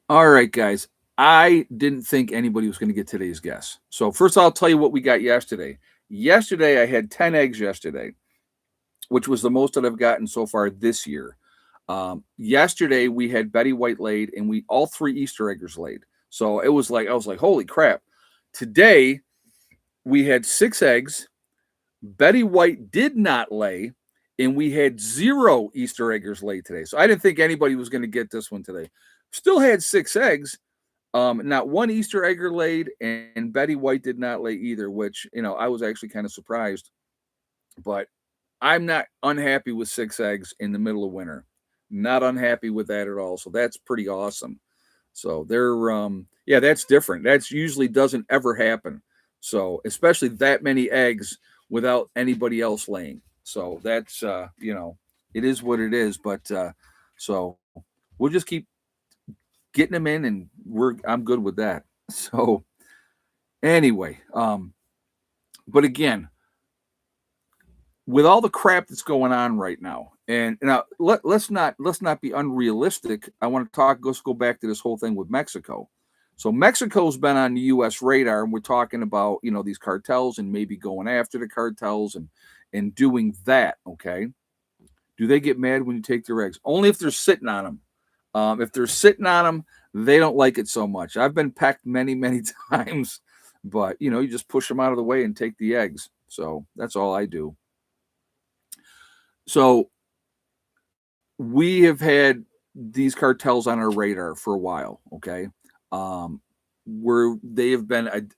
All right, guys. I didn't think anybody was going to get today's guess. So first I'll tell you what we got yesterday. Yesterday, I had 10 eggs yesterday, which was the most that I've gotten so far this year. Yesterday, we had Betty White laid, and all 3 Easter eggers laid. So I was like, holy crap. Today, we had 6 eggs. Betty White did not lay, and we had 0 Easter eggers laid today. So I didn't think anybody was going to get this one today. Still had 6 eggs. Not 1 Easter egger laid, and Betty White did not lay either, which, I was actually kind of surprised. But I'm not unhappy with 6 eggs in the middle of winter. Not unhappy with that at all. So that's pretty awesome. So that's different. That's usually doesn't ever happen. So especially that many eggs without anybody else laying. So that's it is what it is. But so we'll just keep getting them in, and I'm good with that. So anyway, but again, with all the crap that's going on right now, and now let's not be unrealistic. I want to let's go back to this whole thing with Mexico. So Mexico's been on the U.S. radar, and we're talking about these cartels and maybe going after the cartels and doing that. Okay, do they get mad when you take their eggs? Only if they're sitting on them. If they're sitting on them, they don't like it so much. I've been pecked many, many times, but you just push them out of the way and take the eggs. So that's all I do. So we have had these cartels on our radar for a while, okay? Where they have been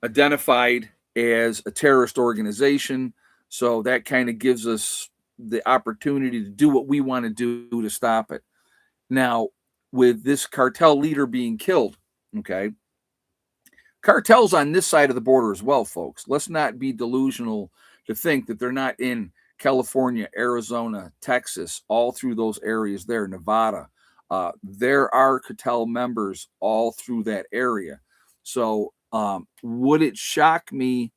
identified as a terrorist organization. So that kind of gives us the opportunity to do what we want to do to stop it. Now, with this cartel leader being killed, okay? Cartels on this side of the border as well, folks. Let's not be delusional to think that they're not in California, Arizona, Texas, all through those areas there, Nevada. There are cartel members all through that area. So would it shock me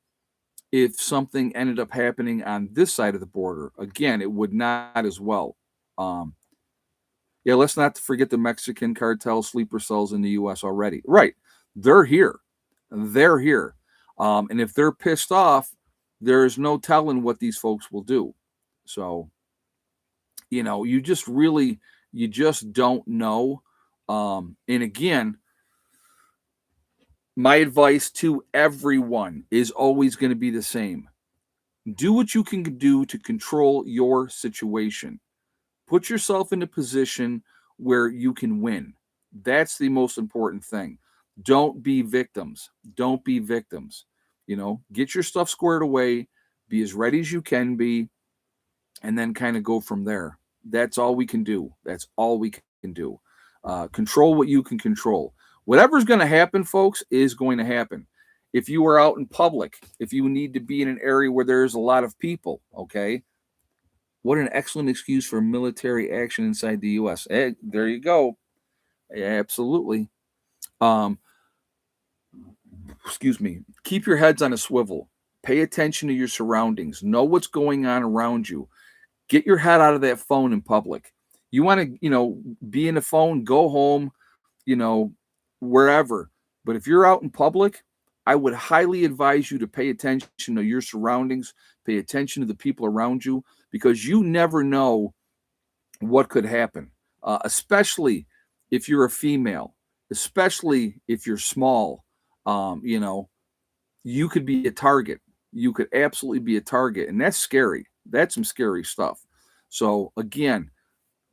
if something ended up happening on this side of the border? Again, it would not as well. Let's not forget the Mexican cartel sleeper cells in the U.S. already. Right. They're here. They're here. And if they're pissed off, there's no telling what these folks will do. So, you just don't know. And again, my advice to everyone is always going to be the same. Do what you can do to control your situation. Put yourself in a position where you can win. That's the most important thing. Don't be victims. Don't be victims. Get your stuff squared away, be as ready as you can be, and then kind of go from there. That's all we can do. That's all we can do. Control what you can control. Whatever's going to happen, folks, is going to happen. If you are out in public, if you need to be in an area where there's a lot of people, okay, what an excellent excuse for military action inside the U.S. There you go. Absolutely. Excuse me. Keep your heads on a swivel. Pay attention to your surroundings. Know what's going on around you. Get your head out of that phone in public. You want to, be in the phone, go home, wherever. But if you're out in public, I would highly advise you to pay attention to your surroundings, pay attention to the people around you, because you never know what could happen, especially if you're a female, especially if you're small. You could be a target. You could absolutely be a target, and that's scary. That's some scary stuff. So again,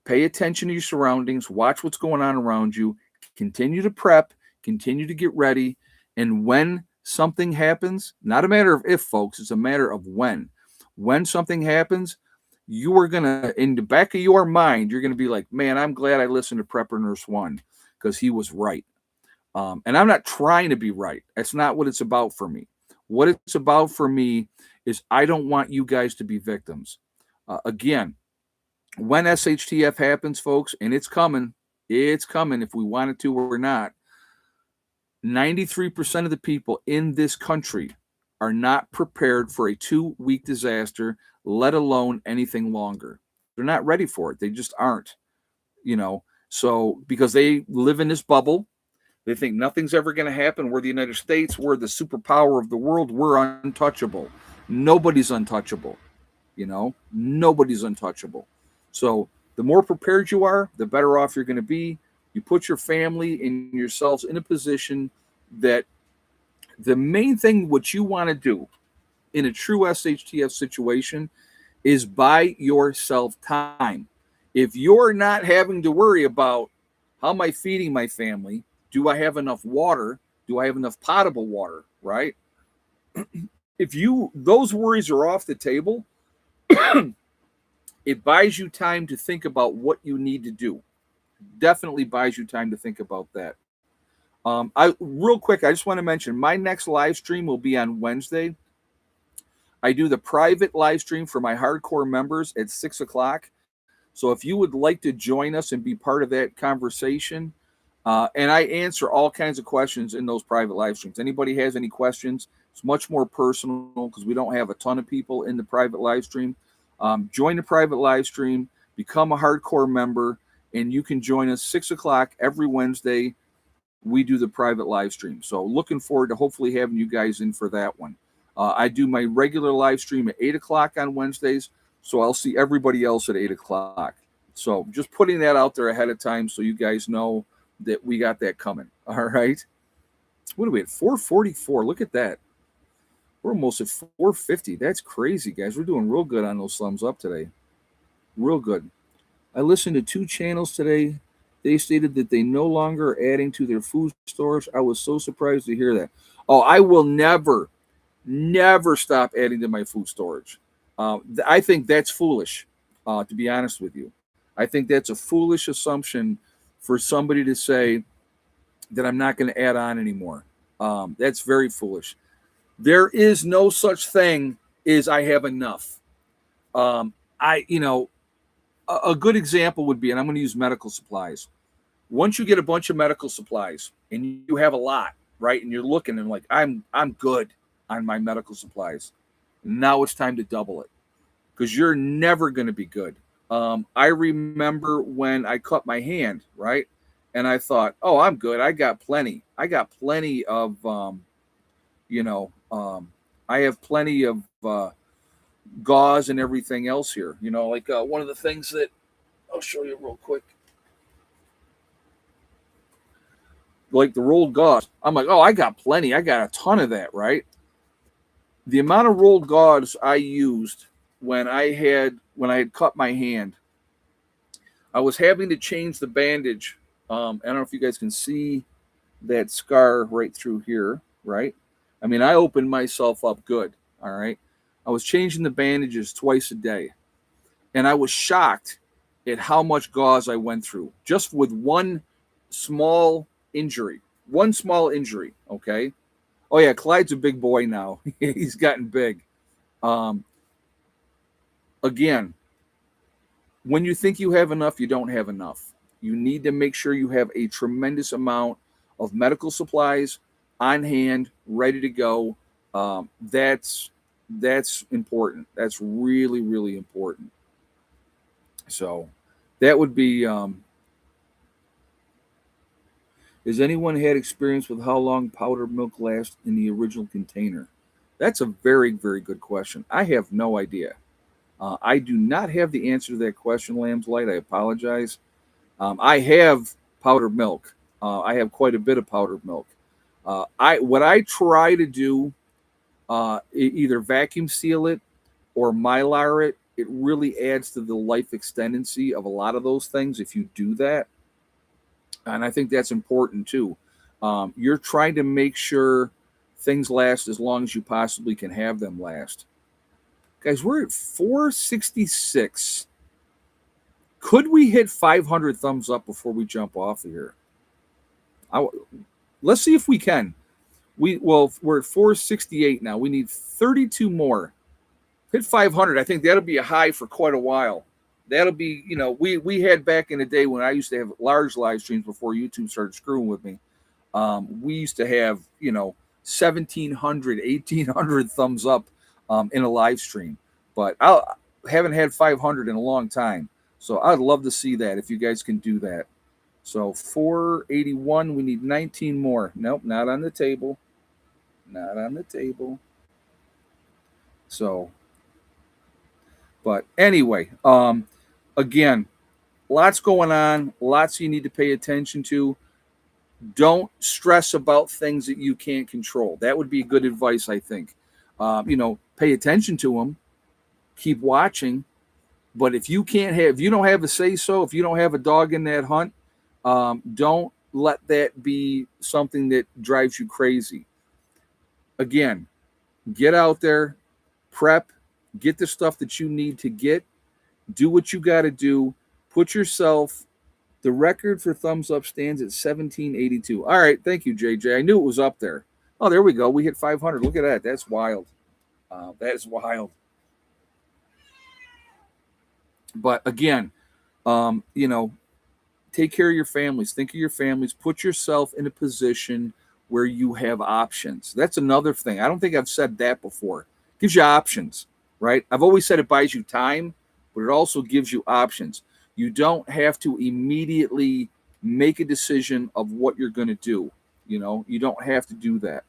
pay attention to your surroundings, watch what's going on around you, continue to prep, continue to get ready, and when something happens, not a matter of if, folks, it's a matter of when. When something happens, you are going to, in the back of your mind, you're going to be like, man, I'm glad I listened to Prepper Nurse 1 because he was right. And I'm not trying to be right. That's not what it's about for me. What it's about for me is I don't want you guys to be victims. Again, when SHTF happens, folks, and it's coming if we want it to or not, 93% of the people in this country are not prepared for a 2-week disaster, let alone anything longer. They're not ready for it. They just aren't, So because they live in this bubble, they think nothing's ever going to happen. We're the United States. We're the superpower of the world. We're untouchable. Nobody's untouchable. Nobody's untouchable. So the more prepared you are, the better off you're going to be. You put your family and yourselves in a position that the main thing what you want to do in a true SHTF situation is buy yourself time. If you're not having to worry about how am I feeding my family, do I have enough water? Do I have enough potable water, right? If those worries are off the table, it buys you time to think about what you need to do. Definitely buys you time to think about that. Real quick, I just want to mention my next live stream will be on Wednesday. I do the private live stream for my hardcore members at 6 o'clock. So if you would like to join us and be part of that conversation, and I answer all kinds of questions in those private live streams. Anybody has any questions, it's much more personal because we don't have a ton of people in the private live stream. Join the private live stream, become a hardcore member, and you can join us 6 o'clock every Wednesday. We do the private live stream. So looking forward to hopefully having you guys in for that one. I do my regular live stream at 8 o'clock on Wednesdays. So I'll see everybody else at 8 o'clock. So just putting that out there ahead of time so you guys know that we got that coming. All right. What are we at? 444. Look at that. We're almost at 450. That's crazy, guys. We're doing real good on those thumbs up today. Real good. I listened to 2 channels today. They stated that they no longer are adding to their food storage. I was so surprised to hear that. Oh, I will never stop adding to my food storage. I think that's foolish, to be honest with you. I think that's a foolish assumption for somebody to say that I'm not going to add on anymore. That's very foolish. There is no such thing as I have enough. A good example would be, and I'm going to use medical supplies. Once you get a bunch of medical supplies and you have a lot, right? And you're looking and like, I'm good on my medical supplies. Now it's time to double it because you're never going to be good. I remember when I cut my hand, right? And I thought, oh, I'm good. I got plenty. I got plenty of, I have plenty of gauze and everything else here. Like one of the things that I'll show you real quick. Like the rolled gauze. I'm like, oh, I got plenty. I got a ton of that, right? The amount of rolled gauze I used when I had cut my hand, I was having to change the bandage. I don't know if you guys can see that scar right through here, right? I mean, I opened myself up good, all right? I was changing the bandages twice a day, and I was shocked at how much gauze I went through just with one small injury. One small injury, okay? Oh, yeah, Clyde's a big boy now. He's gotten big. Um, again, when you think you have enough, you don't have enough. You need to make sure you have a tremendous amount of medical supplies on hand, ready to go. That's important. That's really, really important. So that would be. Has anyone had experience with how long powdered milk lasts in the original container? That's a very, very good question. I have no idea. I do not have the answer to that question, Lamb's Light. I apologize. I have powdered milk. I have quite a bit of powdered milk. I try to do, either vacuum seal it or mylar it. It really adds to the life expectancy of a lot of those things if you do that, and I think that's important too. You're trying to make sure things last as long as you possibly can have them last. Guys, we're at 466. Could we hit 500 thumbs up before we jump off of here? Let's see if we can. We're at 468 now. We need 32 more. Hit 500. I think that'll be a high for quite a while. That'll be, we had back in the day when I used to have large live streams before YouTube started screwing with me. We used to have, 1,700, 1,800 thumbs up in a live stream. But I haven't had 500 in a long time. So I'd love to see that if you guys can do that. So 481, we need 19 more. Nope, not on the table. Not on the table. So, but anyway, again, lots going on, lots you need to pay attention to. Don't stress about things that you can't control. That would be good advice, I think. Pay attention to them, keep watching. But if you don't have a say so, if you don't have a dog in that hunt, don't let that be something that drives you crazy. Again, get out there, prep, get the stuff that you need to get, do what you got to do, put yourself. The record for thumbs up stands at 1782. All right, thank you, JJ. I knew it was up there. Oh, there we go. We hit 500. Look at that. That's wild. That is wild. But again, take care of your families. Think of your families. Put yourself in a position where you have options. That's another thing. I don't think I've said that before. It gives you options, right? I've always said it buys you time, but it also gives you options. You don't have to immediately make a decision of what you're going to do. You don't have to do that.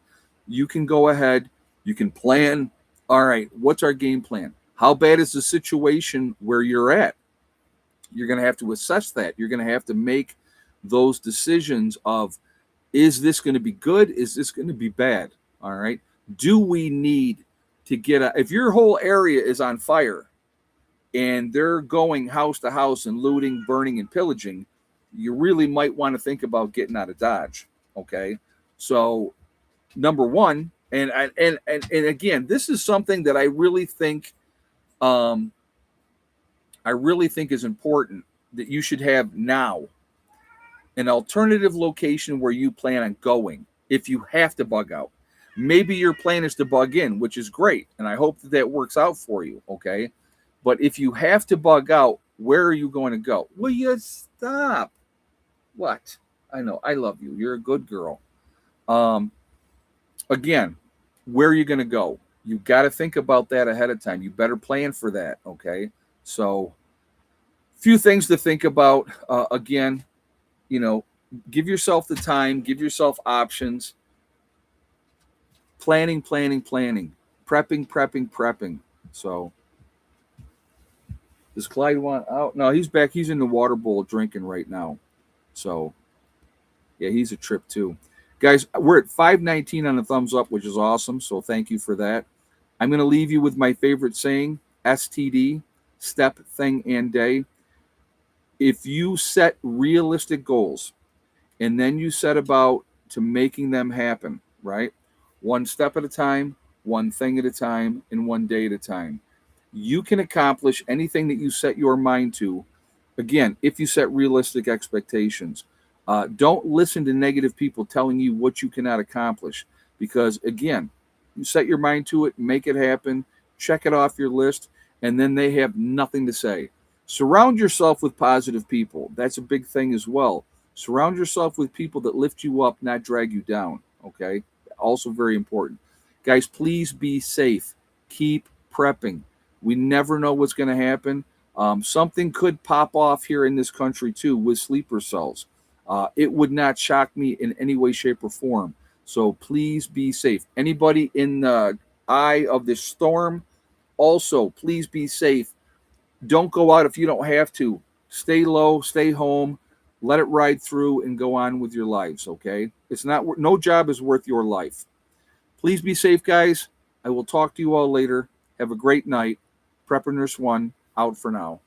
You can go ahead. You can plan. All right, what's our game plan? How bad is the situation where you're at? You're going to have to assess that. You're going to have to make those decisions of, is this going to be good? Is this going to be bad? All right. Do we need to if your whole area is on fire and they're going house to house and looting, burning, and pillaging, you really might want to think about getting out of Dodge. Okay. So number one, and again, this is something that I really think is important that you should have now. An alternative location where you plan on going if you have to bug out. Maybe your plan is to bug in, which is great, and I hope that works out for you, okay? But if you have to bug out, where are you going to go? Will you stop? What? I know, I love you. You're a good girl. Again, where are you going to go? You got to think about that ahead of time. You better plan for that, okay? So, few things to think about. Again, give yourself the time, give yourself options. Planning, prepping. So, does Clyde want out? No, he's back. He's in the water bowl drinking right now. So, yeah, he's a trip too. Guys, we're at 519 on the thumbs up, which is awesome. So, thank you for that. I'm going to leave you with my favorite saying, STD, step, thing, and day. If you set realistic goals and then you set about to making them happen, right? One step at a time, one thing at a time, and one day at a time. You can accomplish anything that you set your mind to. Again, if you set realistic expectations, don't listen to negative people telling you what you cannot accomplish. Because again, you set your mind to it, make it happen, check it off your list, and then they have nothing to say. Surround yourself with positive people. That's a big thing as well. Surround yourself with people that lift you up, not drag you down. Okay. Also, very important. Guys, please be safe. Keep prepping. We never know what's going to happen. Something could pop off here in this country too with sleeper cells. It would not shock me in any way, shape, or form. So please be safe. Anybody in the eye of this storm, also please be safe. Don't go out if you don't have to. Stay low, stay home, let it ride through, and go on with your lives. Okay, it's not no job is worth your life. Please be safe, guys. I will talk to you all later. Have a great night. Prepper Nurse One out for now.